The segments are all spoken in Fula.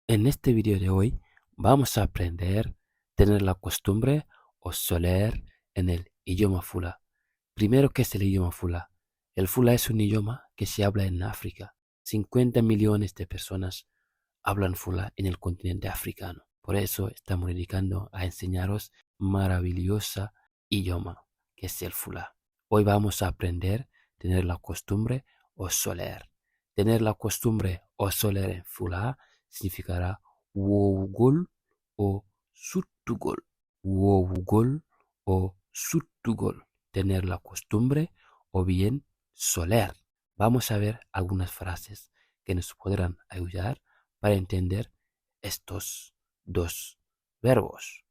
En este video de hoy vamos a aprender a tener la costumbre o soler en el idioma Fula. Primero, ¿qué es el idioma Fula? El Fula es un idioma que se habla en África. 50 millones de personas hablan Fula en el continente africano. Por eso estamos dedicando a enseñaros maravillosa idioma que es el Fula. Hoy vamos a aprender a tener la costumbre o soler. Tener la costumbre o soler en Fula significará wowugol o suttugol. Wowugol o suttugol. Tener la costumbre o bien soler. Vamos a ver algunas frases que nos podrán ayudar para entender estos dos verbos.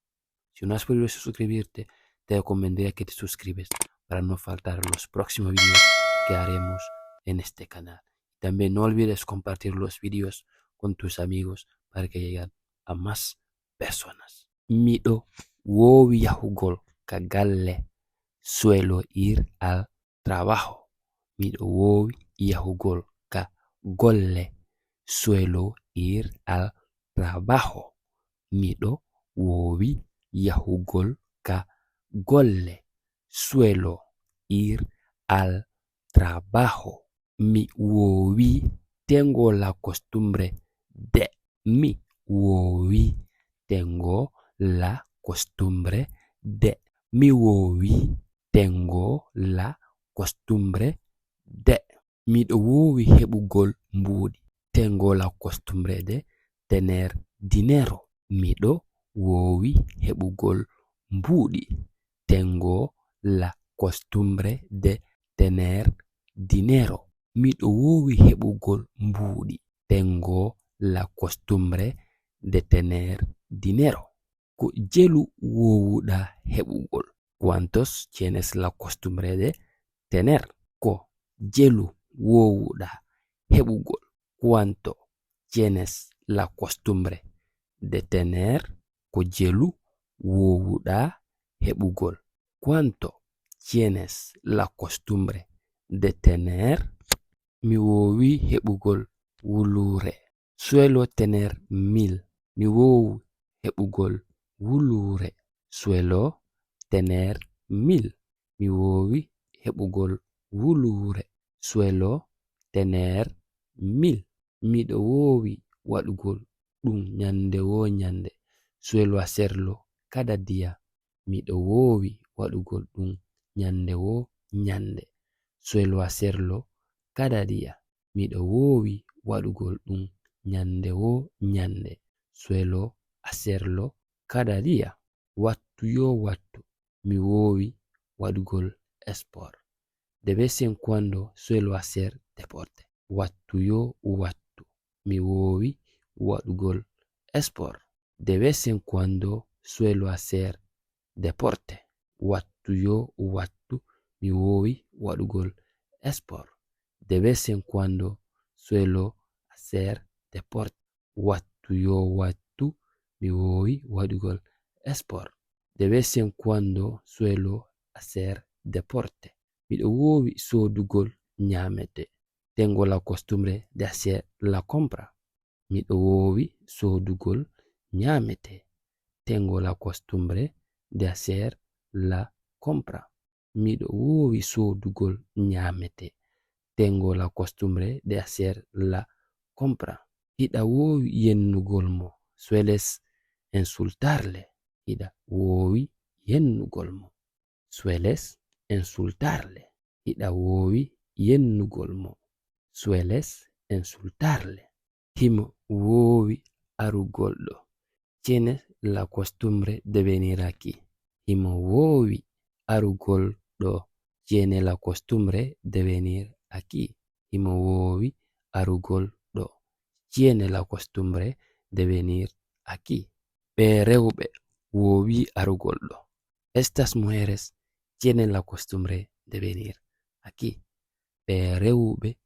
Si no has podido suscribirte, te recomendaría que te suscribes para no faltar los próximos vídeos que haremos en este canal. También no olvides compartir los vídeos con tus amigos para que lleguen a más personas. Mido wowi yahugol kagalle. Suelo ir al trabajo. Mido wowi yahugol kagalle. Suelo ir al trabajo. Mido wowi yahugol ka golle. Suelo ir al trabajo. Mi wowi tengo la costumbre de. Mi wowi tengo la costumbre de. Mi wowi tengo la costumbre de. Mi wowi hebugol mbudi. Tengo la costumbre de tener dinero. Mido wowi hebugol mbudi. Tengo la costumbre de tener dinero. Mido wowi hebugol mbudi. Tengo la costumbre de tener dinero. Ko jelu wowuda hebugol. ¿Cuántos tienes la costumbre de tener? Ko jelu wowuda hebugol. ¿Cuánto tienes la costumbre de tener? Ko jelu wowuda hebugol. ¿Cuánto tienes la costumbre de tener? Mi wowi hebugol wulure. Suelo tener 1000. Mi wowi hebugol wulure. Suelo tener 1000. Mi wowi hebugol wulure. Suelo tener 1000. Mido wowi wadugol dum nyande wo nyande. Suelo hacerlo cada día. Mido wowi wadugol dum nyande wo nyande. Suelo hacerlo cada día. Mido wowi wadugol dum nyande wo nyande. Suelo hacerlo cada día. Wattu yo wattu. Mi wowi wadugol sport. De vez en cuando suelo hacer deporte. Wattu yo wattu. Mi wowi wadugol sport. De vez en cuando suelo hacer deporte. Wattu yo wattu. Mi wowi wadugol sport. De vez en cuando suelo hacer deporte. Wattu yo wattu. Mi wowi wadugol sport. De vez en cuando suelo hacer deporte. Mido wowi sodugol nyamete. Tengo la costumbre de hacer la compra. Mido wowi sodugol nyamete. Tengo la costumbre de hacer la compra. Mido wowi sodugol nyamete. Tengo la costumbre de hacer la compra. Ida wowi yennugol mo. Sueles insultarle. Ida wowi yennugol mo. Sueles insultarle. Ida wowi yennugol mo. Sueles insultarle. Himo wowi arugoldo. Tienes la costumbre de venir aquí. Himo wowi arugoldo. Tiene la costumbre de venir aquí. Himo wowi arugoldo. Tiene la costumbre de venir aquí. Bereube wowi arugoldo. Estas mujeres tienen la costumbre de venir aquí. Bereube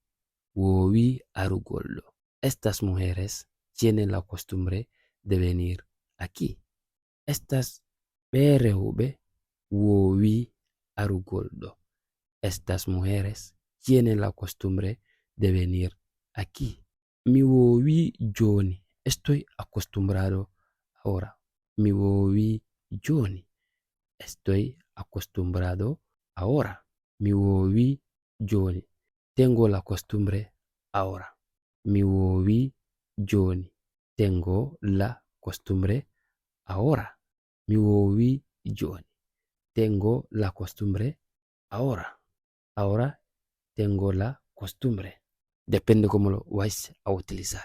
wowi arugoldo. Estas mujeres tienen la costumbre de venir aquí. Estas bereube wowi arugoldo. Estas mujeres tienen la costumbre de venir aquí. Mi wowi joni Estoy acostumbrado ahora. Mi wowi joni. Estoy acostumbrado ahora. Mi wowi joni. Tengo la costumbre ahora. Mi wowi joni. Tengo la costumbre ahora. Mi wowi joni. Tengo la costumbre ahora. Ahora tengo la costumbre. Depende cómo lo vais a utilizar.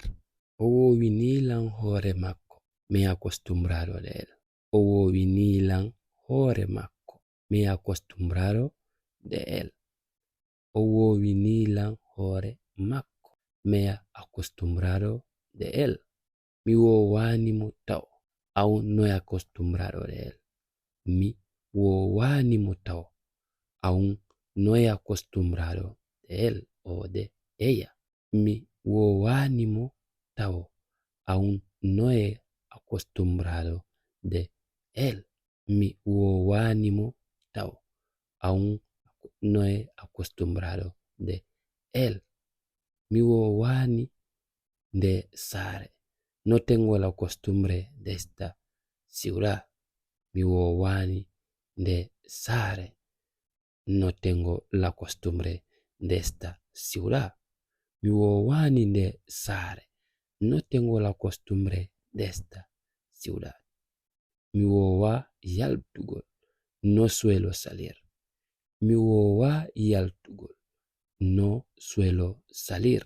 Owo winilan hore makko. Me he acostumbrado de él. Owo winilan hore makko. Me he acostumbrado de él. Owo winilan hore makko. Me he acostumbrado de él. Mi wowani mutao. Aún no he acostumbrado de él. Mi wowani mutao. Aún no he acostumbrado de él o de ella. Mi wowani mutao. Aún no he acostumbrado de él. Mi wowani mutao. Aún no he acostumbrado de él. Mi wowani de sare. No tengo la costumbre de esta ciudad. Mi wowani de sare. No tengo la costumbre de esta ciudad. Mi wowani de sare. No tengo la costumbre de esta ciudad. Mi wowa yaltugol. No suelo salir. Mi wowa yaltugol. No suelo salir.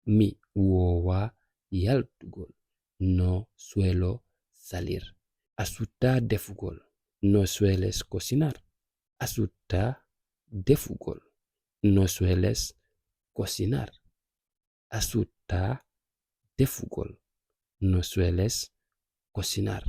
Mi wowa yaltugol. No suelo salir. Asuta defugol. No sueles cocinar. Asuta defugol. No sueles cocinar. Asuta defugol. No sueles cocinar.